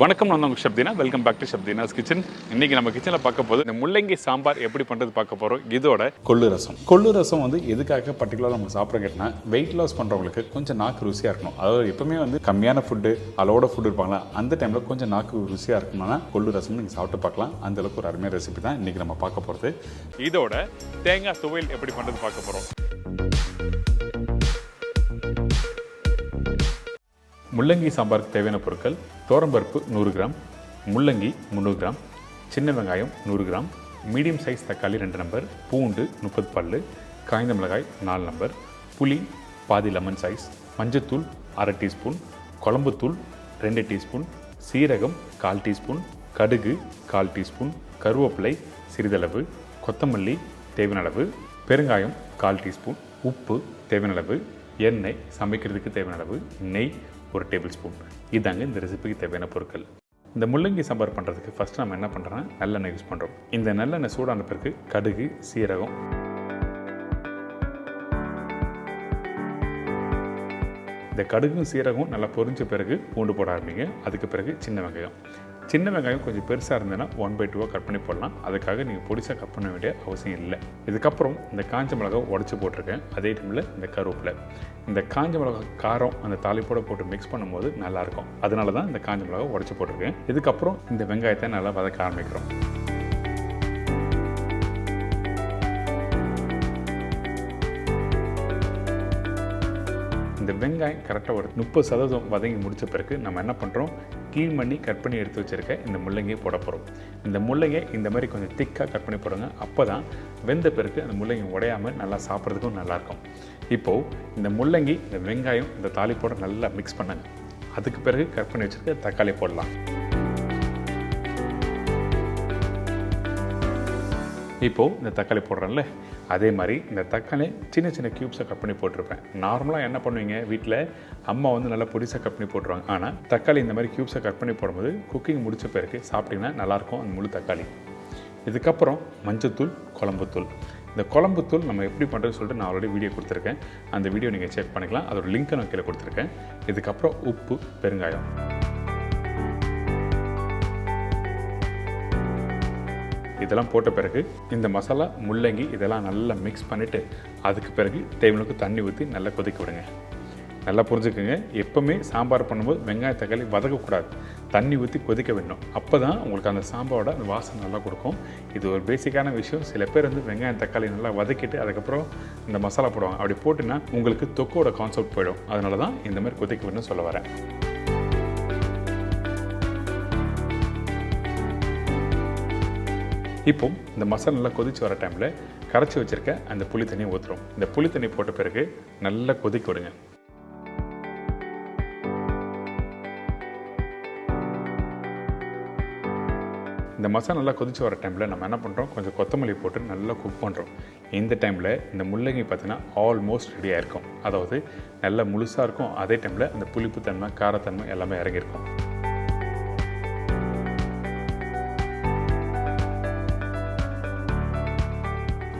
வணக்கம், நான் உங்கள் Shabdeena. Welcome back to Shabdeena's kitchen. இன்றைக்கி நம்ம கிச்சனில் பார்க்க போது இந்த முள்ளங்கி சாம்பார் எப்படி பண்ணுறது பார்க்க போகிறோம். இதோட கொள்ளு ரசம். கொள்ளு ரசம் வந்து எதுக்காக பர்டிகுலராக நம்ம சாப்பிட கேட்டோம்னா, வெயிட் லாஸ் பண்ணுறவங்களுக்கு கொஞ்சம் நாக்கு ருசியாக இருக்கணும். அதாவது எப்பவுமே வந்து கம்மியான ஃபுட்டு அளவோட ஃபுட்டு இருப்பாங்களா, அந்த டைமில் கொஞ்சம் நாக்கு ருசியாக இருக்கணும்னா கொள்ளு ரசம் நீங்கள் சாப்பிட்டு பார்க்கலாம். அந்தளவுக்கு ஒரு அருமையான ரெசிபி தான் இன்றைக்கி நம்ம பார்க்க போகிறது. இதோட தேங்காய் துவையல் எப்படி பண்ணுறது பார்க்க போகிறோம். முள்ளங்கி சாம்பாருக்கு தேவையான பொருட்கள்: தோரம்பருப்பு 100 கிராம், முள்ளங்கி 300 கிராம், சின்ன வெங்காயம் 100 கிராம், மீடியம் சைஸ் தக்காளி 2 நம்பர், பூண்டு 30 பல்லு, காய்ந்த மிளகாய் 4 நம்பர், புளி பாதி லெமன் சைஸ், மஞ்சத்தூள் 1/2 டீஸ்பூன், குழம்புத்தூள் 2 டீஸ்பூன், சீரகம் 1/4 டீஸ்பூன், கடுகு 1/4 டீஸ்பூன், கருவேப்பிலை சிறிதளவு, கொத்தமல்லி தேவையான அளவு, பெருங்காயம் 1/4 டீஸ்பூன், உப்பு தேவையான அளவு, எண்ணெய் சமைக்கிறதுக்கு தேவையான அளவு, நெய் 1 டேபிள் ஸ்பூன். இதாங்க இந்த ரெசிபிக்கு தேவையான பொருட்கள். இந்த முள்ளங்கி சாம்பார் பண்ணுறதுக்கு ஃபஸ்ட்டு நம்ம என்ன பண்ணுறோன்னா, நல்லெண்ணெய் யூஸ் பண்ணுறோம். இந்த நல்லெண்ணெய் சூடான பிறகு கடுகு, சீரகம், இந்த கடுகும் சீரகம் நல்லா பொரிஞ்ச பிறகு பூண்டு போட ஆரம்பிங்க. அதுக்கு பிறகு சின்ன வெங்காயம் கொஞ்சம் பெருசாக இருந்ததுன்னா 1/2 கட் பண்ணி போடலாம். அதுக்காக நீங்கள் பொடிசாக கட் பண்ண வேண்டிய அவசியம் இல்லை. இதுக்கப்புறம் இந்த காஞ்ச மிளகாய் உடச்சி போட்டிருக்கேன். அதே டைமில் இந்த கருவேப்பிலை, இந்த காஞ்ச மிளகாய் காரம் அந்த தாளிப்போட போட்டு மிக்ஸ் பண்ணும்போது நல்லாயிருக்கும். அதனால தான் இந்த காஞ்ச மிளகாய் உடச்சி போட்டிருக்கேன். இதுக்கப்புறம் இந்த வெங்காயத்தை நல்லா வதக்க ஆரம்பிக்கிறோம். இந்த வெங்காயம் கரெக்டாக ஒரு 30% வதங்கி முடித்த பிறகு நம்ம என்ன பண்ணுறோம், க்ளீன் பண்ணி கட் பண்ணி எடுத்து வச்சுருக்க இந்த முள்ளங்கியை போட போகிறோம். இந்த முள்ளங்கை இந்த மாதிரி கொஞ்சம் திக்காக கட் பண்ணி போடுங்க. அப்போ தான் வெந்த பிறகு அந்த முள்ளங்கி உடையாமல் நல்லா சாப்பிட்றதுக்கும் நல்லாயிருக்கும். இப்போது இந்த முள்ளங்கி, இந்த வெங்காயம், இந்த தாளிப்போட நல்லா மிக்ஸ் பண்ணுங்க. அதுக்கு பிறகு கட் பண்ணி வச்சுருக்க தக்காளி போடலாம். இப்போது இந்த தக்காளி போடுறேன்ல, அதே மாதிரி இந்த தக்காளி சின்ன சின்ன க்யூப்ஸை கட் பண்ணி போட்டிருப்பேன். நார்மலாக என்ன பண்ணுவீங்க, வீட்டில் அம்மா வந்து நல்லா பொடிசாக கட் பண்ணி போட்டுருவாங்க. ஆனால் தக்காளி இந்த மாதிரி க்யூப்ஸை கட் பண்ணி போடும்போது குக்கிங் முடித்த பிறகு சாப்பிட்டிங்கன்னா நல்லாயிருக்கும் அந்த முழு தக்காளி. இதுக்கப்புறம் மஞ்சத்தூள், குழம்புத்தூள். இந்த குழம்புத்தூள் நம்ம எப்படி பண்ணுறதுன்னு சொல்லிட்டு நான் ஆல்ரெடி வீடியோ கொடுத்துருக்கேன். அந்த வீடியோ நீங்கள் செக் பண்ணிக்கலாம். அதோட லிங்க்கை நான் கீழே கொடுத்துருக்கேன். இதுக்கப்புறம் உப்பு, பெருங்காயம். இதெல்லாம் போட்ட பிறகு இந்த மசாலா, முள்ளங்கி இதெல்லாம் நல்லா மிக்ஸ் பண்ணிவிட்டு அதுக்கு பிறகு தேவையானக்கு தண்ணி ஊற்றி நல்லா கொதிக்க விடுங்க. நல்லா புரிஞ்சுக்குங்க, எப்போவுமே சாம்பார் பண்ணும்போது வெங்காய தக்காளி வதக்கக்கூடாது, தண்ணி ஊற்றி கொதிக்க வேணும். அப்போ தான் உங்களுக்கு அந்த சாம்பாரோட அந்த வாசனை நல்லா கொடுக்கும். இது ஒரு பேசிக்கான விஷயம். சில பேர் வந்து வெங்காயம் தக்காளி நல்லா வதக்கிட்டு அதுக்கப்புறம் இந்த மசாலா போடுவாங்க. அப்படி போட்டுன்னா உங்களுக்கு தொக்கோட கான்செப்ட் போயிடும். அதனால தான் இந்த மாதிரி கொதிக்க வேணும்னு சொல்ல வரேன். இப்போ இந்த மசாலா நல்லா கொதிச்சு வர டைமில் கரைச்சி வச்சுருக்க அந்த புளி தண்ணியை ஊற்றுறோம். இந்த புளி தண்ணி போட்ட பிறகு நல்லா கொதிக்க விடுங்க. இந்த மசாலா நல்லா கொதிச்சு வர டைமில் நம்ம என்ன பண்ணுறோம், கொஞ்சம் கொத்தமல்லி போட்டு நல்லா குக் பண்ணுறோம். இந்த டைமில் இந்த முள்ளங்கி பார்த்திங்கன்னா ஆல்மோஸ்ட் ரெடியாக இருக்கும். அதாவது நல்லா முழுசாக இருக்கும். அதே டைமில் அந்த புளிப்புத்தன்மை, காரத்தன்மை எல்லாமே இறங்கியிருக்கும்.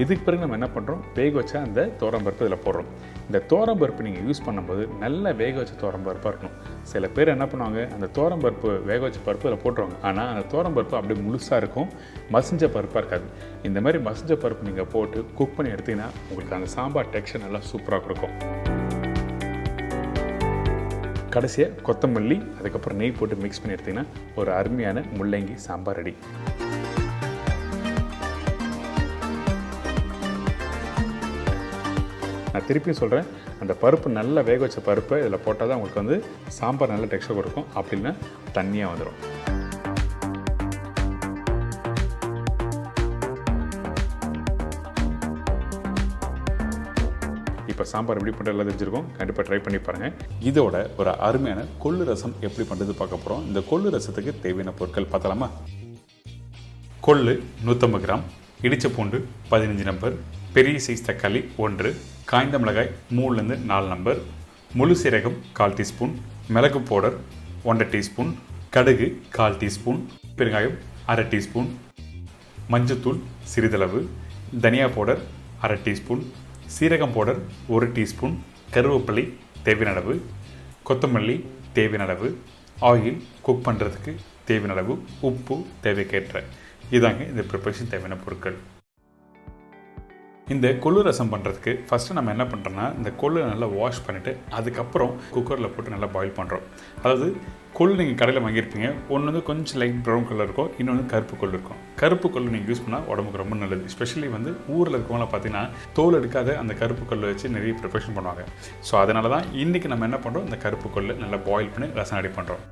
இதுக்கு பிறகு நம்ம என்ன பண்ணுறோம், வேக வச்சா அந்த தோரம்பருப்பு இதில் போடுறோம். இந்த தோரம்பருப்பு நீங்கள் யூஸ் பண்ணும்போது நல்ல வேக வச்ச தோரம்பருப்பாக இருக்கணும். சில பேர் என்ன பண்ணுவாங்க, அந்த தோரம்பருப்பு வேக வச்ச பருப்பு இதில் போட்டுருவாங்க. ஆனால் அந்த தோரம்பருப்பு அப்படியே முழுசாக இருக்கும், மசிஞ்ச பருப்பாக இருக்காது. இந்த மாதிரி மசிஞ்ச பருப்பு நீங்கள் போட்டு குக் பண்ணி எடுத்திங்கன்னா உங்களுக்கு அந்த சாம்பார் டெக்ஸ்சர் நல்லா சூப்பராக கொடுக்கும். கடைசியாக கொத்தமல்லி, அதுக்கப்புறம் நெய் போட்டு மிக்ஸ் பண்ணி எடுத்திங்கன்னா ஒரு அருமையான முள்ளங்கி சாம்பார் ரெடி. நான் திருப்பியும் சொல்கிறேன், அந்த பருப்பு நல்லா வேக வச்ச பருப்பை இதில் போட்டால் தான் உங்களுக்கு வந்து சாம்பார் நல்ல டெக்ஸ்சர் கொடுக்கும். அப்படின்னா தண்ணியாக வந்துடும். இப்போ சாம்பார் எப்படி பண்ணுறது எல்லாம் தெரிஞ்சிருக்கோம். கண்டிப்பாக ட்ரை பண்ணி பாருங்கள். இதோட ஒரு அருமையான கொள்ளு ரசம் எப்படி பண்ணுறது பார்க்க போகிறோம். இந்த கொள்ளு ரசத்துக்கு தேவையான பொருட்கள் பார்த்தலாமா. கொள்ளு 150 கிராம், இடிச்ச பூண்டு 15 நம்பர், பெரிய சைஸ் தக்காளி 1, காய்ந்த மிளகாய் 3-4 நம்பர், முழு சீரகம் 1/4 டீஸ்பூன், மிளகு பவுடர் 1/2 டீஸ்பூன், கடுகு 1/4 டீஸ்பூன், பெருங்காயம் 1/2 டீஸ்பூன், மஞ்சத்தூள் சிறிதளவு, தனியா பவுடர் 1/2 டீஸ்பூன், சீரகம் பவுடர் 1 டீஸ்பூன், கருவேப்பிலை தேவையான அளவு, கொத்தமல்லி தேவையான அளவு, ஆயில், குக் பண்ணுறதுக்கு தேவையான அளவு, உப்பு தேவைக்கேற்ற. இதாங்க இந்த ப்ரிப்பரேஷன் தேவையான பொருட்கள். இந்த கொள்ளு ரசம் பண்ணுறதுக்கு ஃபஸ்ட்டு நம்ம என்ன பண்ணுறோன்னா, இந்த கொள்ளு நல்லா வாஷ் பண்ணிவிட்டு அதுக்கப்புறம் குக்கரில் போட்டு நல்லா பாயில் பண்ணுறோம். அதாவது கொள்ளு நீங்கள் கடையில் வாங்கியிருப்பீங்க, ஒன்று வந்து கொஞ்சம் லைட் ப்ரௌன் கலர் இருக்கும், இன்னொன்று கருப்பு கொள்ளு இருக்கும். கருப்பு கொள்ளு நீங்கள் யூஸ் பண்ணால் உடம்புக்கு ரொம்ப நல்லது. எஸ்பெஷலி வந்து ஊரில் இருக்கவங்களாம் பார்த்தீங்கன்னா தோல் எடுக்காத அந்த கருப்பு கொள்ளு வச்சு நிறைய ப்ரிப்பரேஷன் பண்ணுவாங்க. ஸோ அதனால தான் இன்றைக்கி நம்ம என்ன பண்ணுறோம், இந்த கருப்பு கொள்ளு நல்லா பாயில் பண்ணி ரசம் ரெடி பண்ணுறோம்.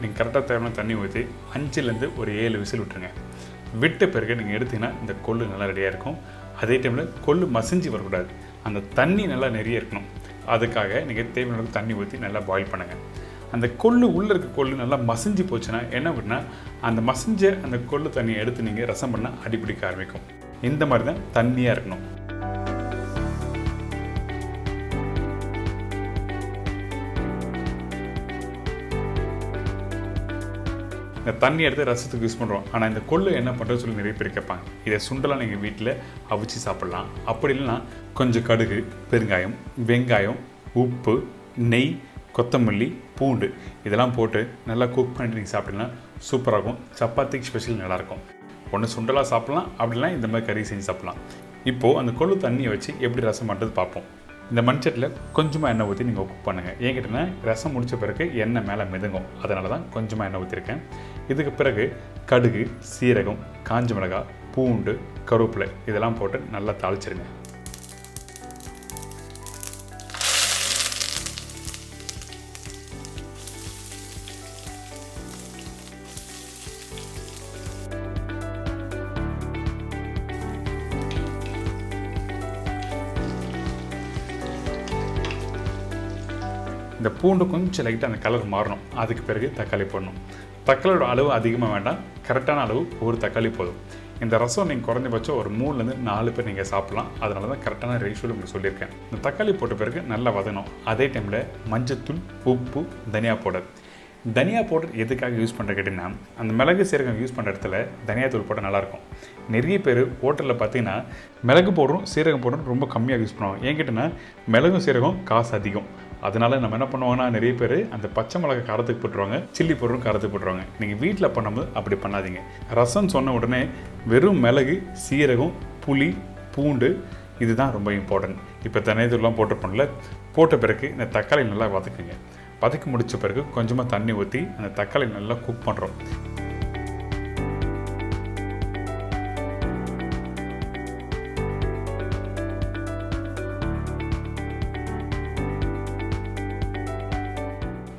நீங்கள் கரெக்டாக தேவையான தண்ணி ஊற்றி 5லேருந்து ஒரு 7 விசில் விட்டுருங்க. விட்ட பிறகு நீங்கள் எடுத்திங்கன்னா இந்த கொள்ளு நல்லா ரெடியாக இருக்கும். அதே டைமில் கொள்ளு மசிஞ்சு வரக்கூடாது, அந்த தண்ணி நல்லா நிறைய இருக்கணும். அதுக்காக நீங்கள் தேவையான தண்ணி ஊற்றி நல்லா பாயில் பண்ணுங்கள். அந்த கொள்ளு உள்ளே இருக்க கொள்ளு நல்லா மசிஞ்சு போச்சுன்னா என்ன பண்ணால், அந்த மசிஞ்ச அந்த கொள்ளு தண்ணியை எடுத்து நீங்கள் ரசம் பண்ணால் அடிப்பிடிக்க ஆரம்பிக்கும். இந்த மாதிரி தான் தண்ணியாக இருக்கணும். இந்த தண்ணி எடுத்து ரசத்துக்கு யூஸ் பண்ணுறோம். ஆனால் இந்த கொள்ளு என்ன பண்ணுறது சொல்லி நிறைய பேர் கேட்பாங்க. இதை சுண்டலாம் நீங்கள் வீட்டில் அவிச்சு சாப்பிட்லாம். அப்படி இல்லைன்னா கொஞ்சம் கடுகு, பெருங்காயம், வெங்காயம், உப்பு, நெய், கொத்தமல்லி, பூண்டு இதெல்லாம் போட்டு நல்லா குக் பண்ணிட்டு நீங்கள் சாப்பிட்டீங்கன்னா சூப்பராகும். சப்பாத்திக்கு ஸ்பெஷல் நல்லாயிருக்கும். ஒன்று சுண்டலாக சாப்பிட்லாம், அப்படிலாம் இந்த மாதிரி கறி செஞ்சு சாப்பிட்லாம். இப்போது அந்த கொள்ளு தண்ணியை வச்சு எப்படி ரசம் பண்ணுறது பார்ப்போம். இந்த மண்சட்டில் கொஞ்சமாக எண்ணெய் ஊற்றி நீங்கள் குக் பண்ணுங்கள். ஏன் கேட்டிங்கன்னா, ரசம் முடித்த பிறகு எண்ணெய் மேலே மிதங்கும். அதனால தான் கொஞ்சமாக எண்ணெய் ஊற்றிருக்கேன். இதுக்கு பிறகு கடுகு, சீரகம், காஞ்ச மிளகாய், பூண்டு, கருவேப்பிலை இதெல்லாம் போட்டு நல்லா தாளிச்சிருங்க. இந்த பூண்டு கொஞ்சம் லைட்டாக அந்த கலர் மாறணும். அதுக்கு பிறகு தக்காளி போடணும். தக்காளியோட அளவு அதிகமாக வேண்டாம், கரெக்டான அளவு ஒரு தக்காளி போதும். இந்த ரசம் நீங்கள் குறைஞ்சபட்சம் ஒரு 3லேருந்து 4 பேர் நீங்கள் சாப்பிட்லாம். அதனால தான் கரெக்டான ரேஷியோவில் உங்களுக்கு சொல்லியிருக்கேன். இந்த தக்காளி போட்ட பிறகு நல்லா வதங்கணும். அதே டைமில் மஞ்சத்தூள், உப்பு, தனியா பவுடர். தனியா பவுடர் எதுக்காக யூஸ் பண்ணுற கேட்டிங்கன்னா, அந்த மிளகு சீரகம் யூஸ் பண்ணுற இடத்துல தனியாத்தூள் போட்டால் நல்லாயிருக்கும். நிறைய பேர் ஹோட்டலில் பார்த்தீங்கன்னா மிளகு பவுடரும் சீரகம் பவுடரும் ரொம்ப கம்மியாக யூஸ் பண்ணுவாங்க. ஏன் கேட்டிங்கன்னா, மிளகும் சீரகம் காசு அதிகம். அதனால் நம்ம என்ன பண்ணுவாங்கன்னா, நிறைய பேர் அந்த பச்சை மிளகா காரத்துக்கு போட்டுருவாங்க, சில்லி பவுடரும் காரத்துக்கு போட்டுருவாங்க. நீங்கள் வீட்டில் பண்ணும்போது அப்படி பண்ணாதீங்க. ரசம் சொன்ன உடனே வெறும் மிளகு, சீரகம், புளி, பூண்டு இதுதான் ரொம்ப இம்பார்ட்டன்ட். இப்போ தனியாத்தூள்லாம் போட்டுருப்போம்ல, போட்ட பிறகு இந்த தக்காளி நல்லா வதக்குங்க. வதக்கி முடித்த பிறகு கொஞ்சமாக தண்ணி ஊற்றி அந்த தக்காளி நல்லா குக் பண்ணுறோம்.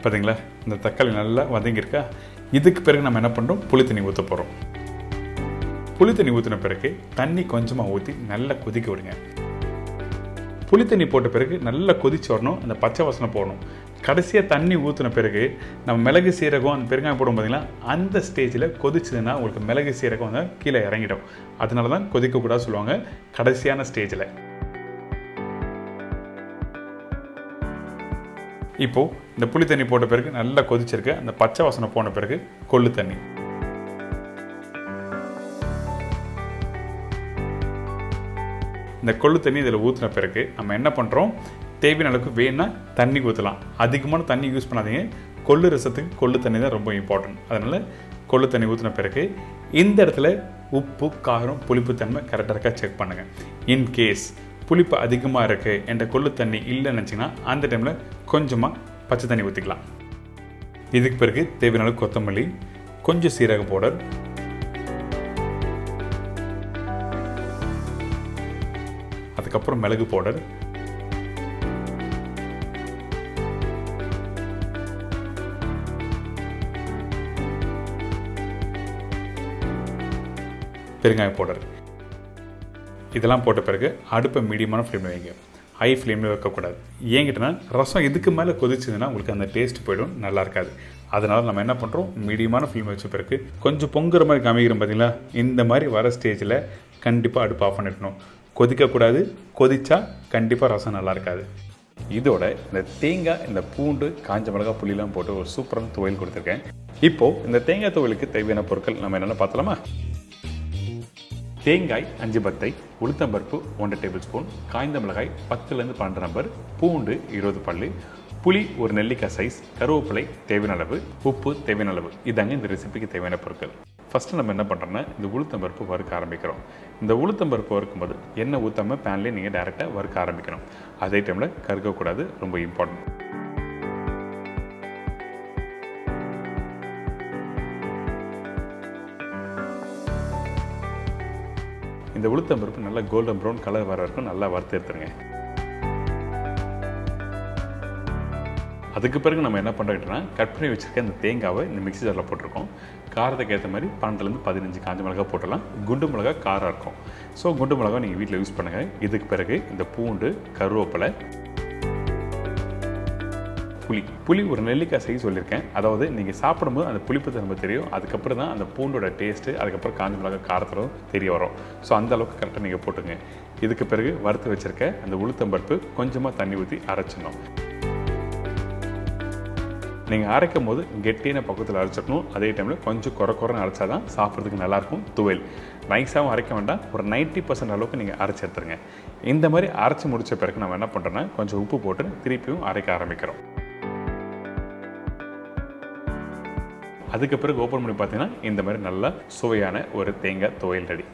பார்த்தீங்களா, இந்த தக்காளி நல்லா வதங்கியிருக்கா. இதுக்கு பிறகு நம்ம என்ன பண்ணுறோம், புளி தண்ணி ஊற்ற போகிறோம். புளி தண்ணி ஊற்றின பிறகு தண்ணி கொஞ்சமாக ஊற்றி நல்லா கொதிக்க விடுங்க. புளி தண்ணி போட்ட பிறகு நல்லா கொதிச்சு வரணும், அந்த பச்சை வாசனை போடணும். கடைசியாக தண்ணி ஊற்றின பிறகு நம்ம மிளகு சீரகம் அந்த பெருங்காயம் போடும் பார்த்தீங்களா, அந்த ஸ்டேஜில் கொதிச்சதுன்னா உங்களுக்கு மிளகு சீரகம் வந்து கீழே இறங்கிடும். அதனால தான் கொதிக்கக்கூடாது சொல்லுவாங்க கடைசியான ஸ்டேஜில். இப்போது இந்த புளி தண்ணி போட்ட பிறகு நல்லா கொதிச்சிருக்கு. அந்த பச்சை வாசனை போன பிறகு கொள்ளு தண்ணி. இந்த கொள்ளு தண்ணி இதில் ஊற்றின பிறகு நம்ம என்ன பண்ணுறோம், தேவையான அளவுக்கு வேணும்னா தண்ணி ஊற்றலாம். அதிகமான தண்ணி யூஸ் பண்ணாதீங்க. கொள்ளு ரசத்துக்கு கொள்ளு தண்ணி தான் ரொம்ப இம்பார்ட்டன்ட். அதனால் கொள்ளு தண்ணி ஊற்றின பிறகு இந்த இடத்துல உப்பு, காரம், புளிப்பு தன்மை கரெக்டாக செக் பண்ணுங்கள். இன்கேஸ் புளிப்பு அதிகமாக இருக்குது, என்ற கொள்ளு தண்ணி இல்லைன்னு நினச்சிங்கன்னா அந்த டைமில் கொஞ்சமாக பச்சை தண்ணி ஊற்றிக்கலாம். இதுக்கு பிறகு தேவையான அளவு கொத்தமல்லி, கொஞ்சம் சீரக பவுடர், அதுக்கப்புறம் மிளகு பவுடர், பெருங்காய பவுடர் இதெல்லாம் போட்ட பிறகு அடுப்பை மீடியமான ஃப்ளேமில் வைங்க. ஹை ஃப்ளேமில் வைக்கக்கூடாது. ஏங்கிட்டனா ரசம் இதுக்கு மேலே கொதிச்சதுன்னா உங்களுக்கு அந்த டேஸ்ட் போய்டும், நல்லா இருக்காது. அதனால் நம்ம என்ன பண்ணுறோம், மீடியமான ஃப்ளேம் வச்ச பிறகு கொஞ்சம் பொங்குற மாதிரி காமிக்கிறோம் பார்த்தீங்களா, இந்த மாதிரி வர ஸ்டேஜில் கண்டிப்பாக அடுப்பு ஆஃப் பண்ணிடணும். கொதிக்கக்கூடாது. கொதிச்சா கண்டிப்பாக ரசம் நல்லா இருக்காது. இதோட இந்த தேங்காய், இந்த பூண்டு, காஞ்ச மிளகாய், புளிலாம் போட்டு ஒரு சூப்பரான துவையல் கொடுத்துருக்கேன். இப்போது இந்த தேங்காய் துவையலுக்கு தேவையான பொருட்கள் நம்ம என்னென்ன பார்த்தலாமா. தேங்காய் 5 பத்தை, உளுத்தம்பருப்பு 1 டேபிள் ஸ்பூன், காய்ந்த மிளகாய் 10லேருந்து 12 நம்பர், பூண்டு 20 பல்லு, புளி ஒரு நெல்லிக்காய் சைஸ், கருவேப்பிலை தேவையான அளவு, உப்பு தேவையான அளவு. இதாங்க இந்த ரெசிபிக்கு தேவையான பொருட்கள். ஃபஸ்ட்டு நம்ம என்ன பண்ணுறோன்னா இந்த உளுத்தம்பருப்பு வறுக்க ஆரம்பிக்கிறோம். இந்த உளுத்தம்பருப்பு வறுக்கும்போது எண்ணெய் ஊற்றாமல் பேன்லேயே நீங்கள் டேரெக்டாக வறுக்க ஆரம்பிக்கணும். அதே டைமில் கருக்கக்கூடாது, ரொம்ப இம்பார்ட்டன்ட். இந்த உளுத்தம்பருப்பு நல்லா கோல்டன் ப்ரௌன் கலர் வர வரைக்கும் நல்லா வறுத்து எடுத்துருங்க. அதுக்கு பிறகு நம்ம என்ன பண்ணுறோம்னா கட் பண்ணி வச்சுருக்க இந்த தேங்காவை இந்த மிக்ஸி ஜாரில் போட்டிருக்கோம். காரத்துக்கு ஏற்ற மாதிரி 12 15 காஞ்ச மிளகா போட்டலாம். குண்டு மிளகா காரம் இருக்கும். ஸோ குண்டு மிளகா நீங்கள் வீட்டில் யூஸ் பண்ணுங்கள். இதுக்கு பிறகு இந்த பூண்டு, கருவேப்பிலை, புளி ஒரு நெல்லிக்காய் சைஸ் சொல்லியிருக்கேன். அதாவது நீங்கள் சாப்பிடும்போது அந்த புளிப்பு தன்மை தெரியும். அதுக்கப்புறம் தான் அந்த பூண்டோட டேஸ்ட்டு, அதுக்கப்புறம் காஞ்ச மிளகா காரத்தில் தெரிய வரும். ஸோ அந்த அளவுக்கு கரெக்டாக நீங்கள் போட்டுங்க. இதுக்கு பிறகு வறுத்து வச்சுருக்க அந்த உளுத்தம்பருப்பு கொஞ்சமாக தண்ணி ஊற்றி அரைச்சிடணும். நீங்கள் அரைக்கும் போது கெட்டியான பக்கத்தில் அரைச்சிடணும். அதே டைமில் கொஞ்சம் குறைன்னு அரைச்சா தான் சாப்பிட்றதுக்கு நல்லாயிருக்கும். துவையல் நைஸாகவும் அரைக்க வேண்டாம், ஒரு 90% அளவுக்கு நீங்கள் அரைச்சி எடுத்துருங்க. இந்த மாதிரி அரைச்சி முடித்த பிறகு நம்ம என்ன பண்ணுறோன்னா கொஞ்சம் உப்பு போட்டு திருப்பியும் அரைக்க ஆரம்பிக்கிறோம். அதுக்கு பிறகு ஓப்பன் பண்ணி பார்த்தீங்கன்னா இந்த மாதிரி நல்லா சுவையான ஒரு தேங்காய் துவையல் ரெடி.